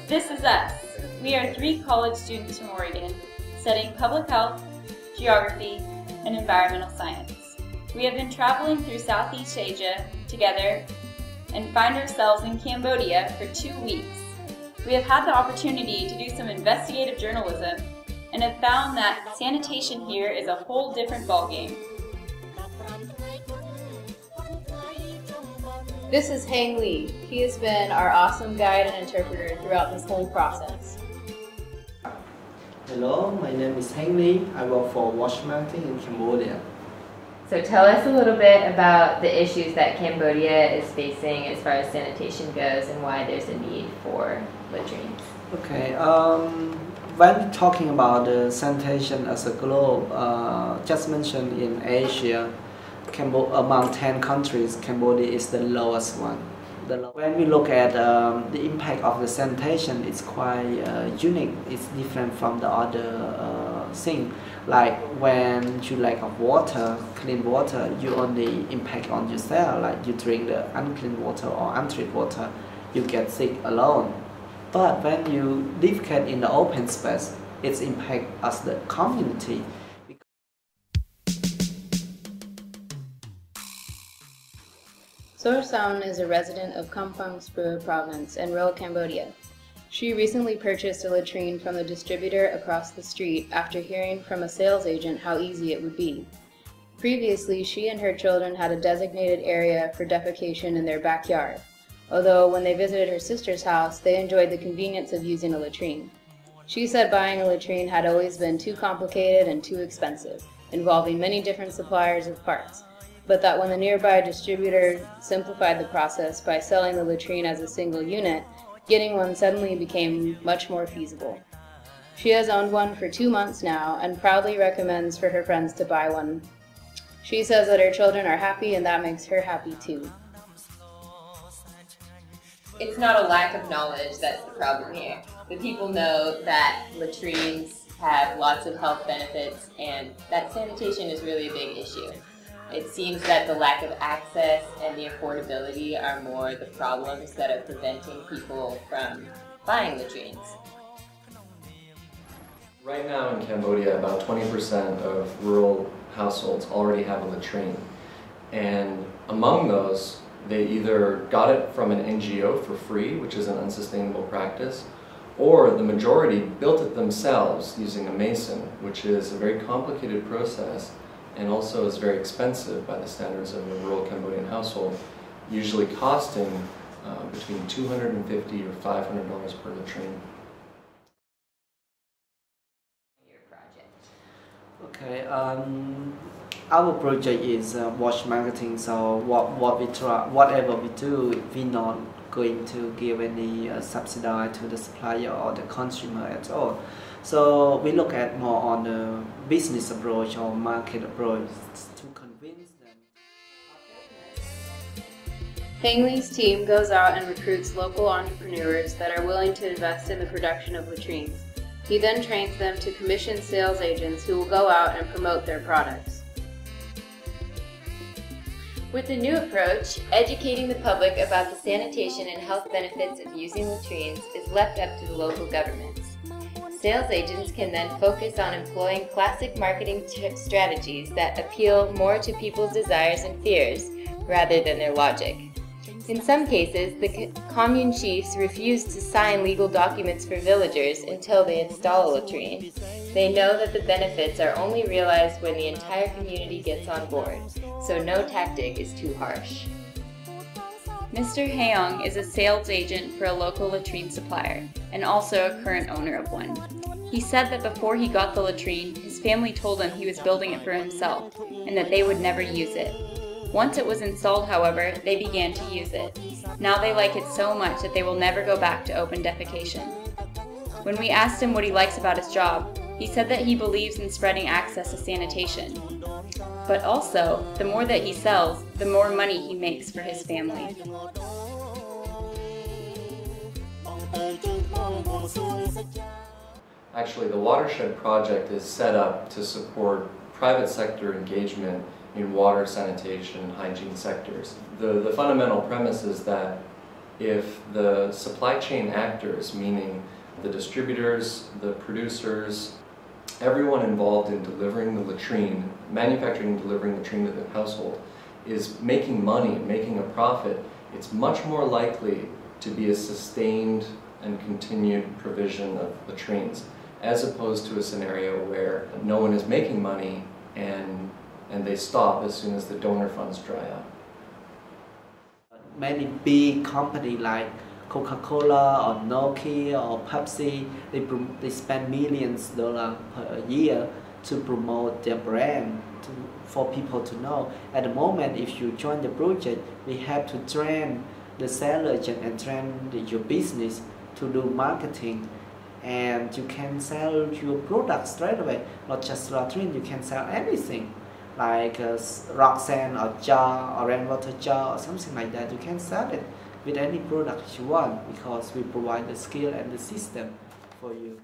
This is us. We are 3 college students from Oregon, studying public health, geography, and environmental science. We have been traveling through Southeast Asia together and find ourselves in Cambodia for 2 weeks. We have had the opportunity to do some investigative journalism and have found that sanitation here is a whole different ballgame. This is Hengly. He has been our awesome guide and interpreter throughout this whole process. Hello, my name is Hengly. I work for WaterSHED marketing in Cambodia. So tell us a little bit about the issues that Cambodia is facing as far as sanitation goes and why there's a need for latrines. Okay, when talking about the sanitation as a globe, just mentioned in Asia, among 10 countries, Cambodia is the lowest one. When we look at the impact of the sanitation, it's quite unique. It's different from the other thing. Like when you lack of water, clean water, you only impact on yourself. Like you drink the unclean water or untreated water, you get sick alone. But when you defecate in the open space, its impact as the community. Aun is a resident of Kampong Spur province in rural Cambodia. She recently purchased a latrine from the distributor across the street after hearing from a sales agent how easy it would be. Previously, she and her children had a designated area for defecation in their backyard, although when they visited her sister's house, they enjoyed the convenience of using a latrine. She said buying a latrine had always been too complicated and too expensive, involving many different suppliers of parts, but that when the nearby distributor simplified the process by selling the latrine as a single unit, getting one suddenly became much more feasible. She has owned one for 2 months now and proudly recommends for her friends to buy one. She says that her children are happy and that makes her happy too. It's not a lack of knowledge that's the problem here. The people know that latrines have lots of health benefits and that sanitation is really a big issue. It seems that the lack of access and the affordability are more the problems that are preventing people from buying latrines. Right now in Cambodia, about 20% of rural households already have a latrine. And among those, they either got it from an NGO for free, which is an unsustainable practice, or the majority built it themselves using a mason, which is a very complicated process and also is very expensive by the standards of a rural Cambodian household, usually costing between $250 or $500 per latrine. Okay, our project is WaterSHED marketing, so whatever we do, we're not going to give any subsidy to the supplier or the consumer at all. So we look at more on the business approach or market approach to convince them. Hengly's team goes out and recruits local entrepreneurs that are willing to invest in the production of latrines. He then trains them to commission sales agents who will go out and promote their products. With the new approach, educating the public about the sanitation and health benefits of using latrines is left up to the local governments. Sales agents can then focus on employing classic marketing strategies that appeal more to people's desires and fears rather than their logic. In some cases, the commune chiefs refuse to sign legal documents for villagers until they install a latrine. They know that the benefits are only realized when the entire community gets on board, so no tactic is too harsh. Mr. Haeyoung is a sales agent for a local latrine supplier and also a current owner of one. He said that before he got the latrine, his family told him he was building it for himself and that they would never use it. Once it was installed, however, they began to use it. Now they like it so much that they will never go back to open defecation. When we asked him what he likes about his job, he said that he believes in spreading access to sanitation. But also, the more that he sells, the more money he makes for his family. Actually, the WaterSHED project is set up to support private sector engagement in water, sanitation, and hygiene sectors. The fundamental premise is that if the supply chain actors, meaning the distributors, the producers, everyone involved in delivering the latrine, manufacturing and delivering the latrine to the household, is making money, making a profit, it's much more likely to be a sustained and continued provision of latrines, as opposed to a scenario where no one is making money and they stop as soon as the donor funds dry up. Many big companies like Coca-Cola or Nokia or Pepsi, they spend millions of dollars per year to promote their brand, for people to know. At the moment, if you join the project, we have to train the seller agent and train your business to do marketing, and you can sell your products straight away. Not just latrine, you can sell anything like rock sand or jar or rainwater jar or something like that. You can sell it with any product you want, because we provide the skill and the system for you.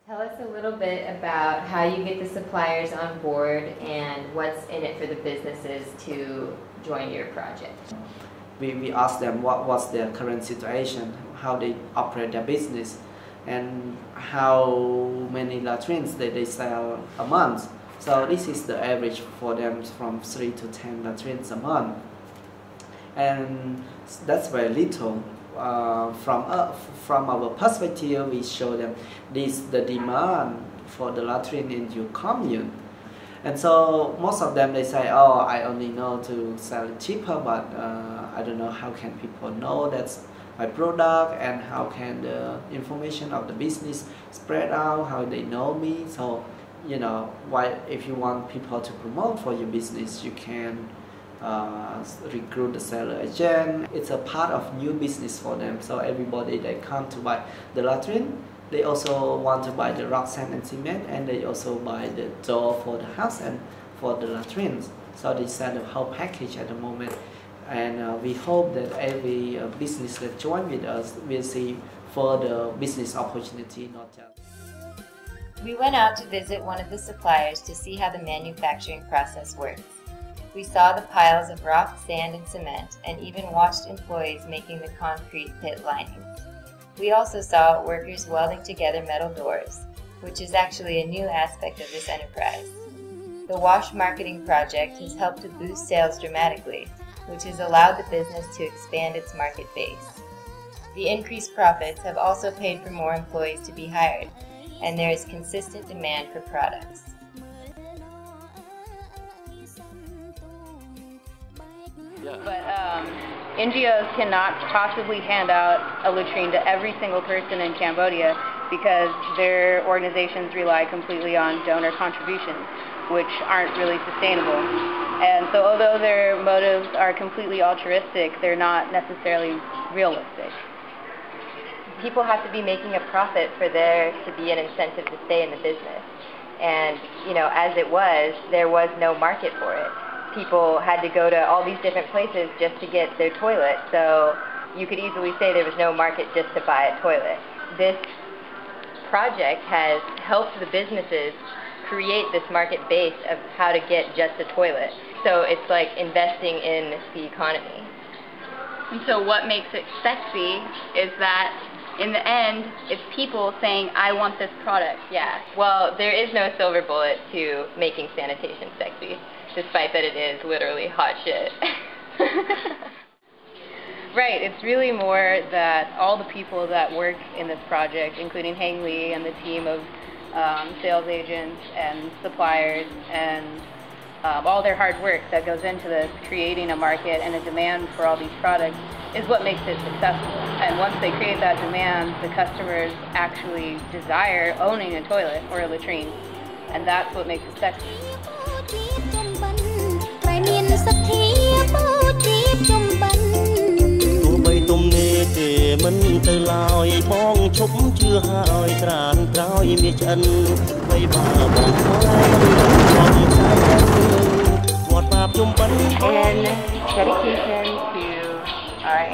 Tell us a little bit about how you get the suppliers on board and what's in it for the businesses to join your project. We ask them what's their current situation, how they operate their business, and how many latrines they sell a month. So this is the average for them, from 3 to 10 latrines a month. And that's very little. From our perspective, we show them the demand for the latrine in your commune. And so most of them, they say, oh, I only know to sell it cheaper, but I don't know how can people know that's my product, and how can the information of the business spread out, how they know me. So, you know, if you want people to promote for your business, you can recruit the seller agent. It's a part of new business for them. So everybody that come to buy the latrine, they also want to buy the rock, sand and cement, and they also buy the door for the house and for the latrines. So they sell the whole package at the moment, and we hope that every business that join with us will see further business opportunity, not just. We went out to visit one of the suppliers to see how the manufacturing process works. We saw the piles of rock, sand, and cement, and even watched employees making the concrete pit linings. We also saw workers welding together metal doors, which is actually a new aspect of this enterprise. The Wash marketing project has helped to boost sales dramatically, which has allowed the business to expand its market base. The increased profits have also paid for more employees to be hired, and there is consistent demand for products. But NGOs cannot possibly hand out a latrine to every single person in Cambodia, because their organizations rely completely on donor contributions, which aren't really sustainable. And so although their motives are completely altruistic, they're not necessarily realistic. People have to be making a profit for there to be an incentive to stay in the business. And, you know, as it was, there was no market for it. People had to go to all these different places just to get their toilet, so you could easily say there was no market just to buy a toilet. This project has helped the businesses create this market base of how to get just a toilet. So it's like investing in the economy. And so what makes it sexy is that in the end, it's people saying, I want this product. Yeah, well, there is no silver bullet to making sanitation sexy, despite that it is literally hot shit. Right, it's really more that all the people that work in this project, including Hengly and the team of sales agents and suppliers, and all their hard work that goes into this, creating a market and a demand for all these products, is what makes it successful. And once they create that demand, the customers actually desire owning a toilet or a latrine, and that's what makes it sexy. And dedication to our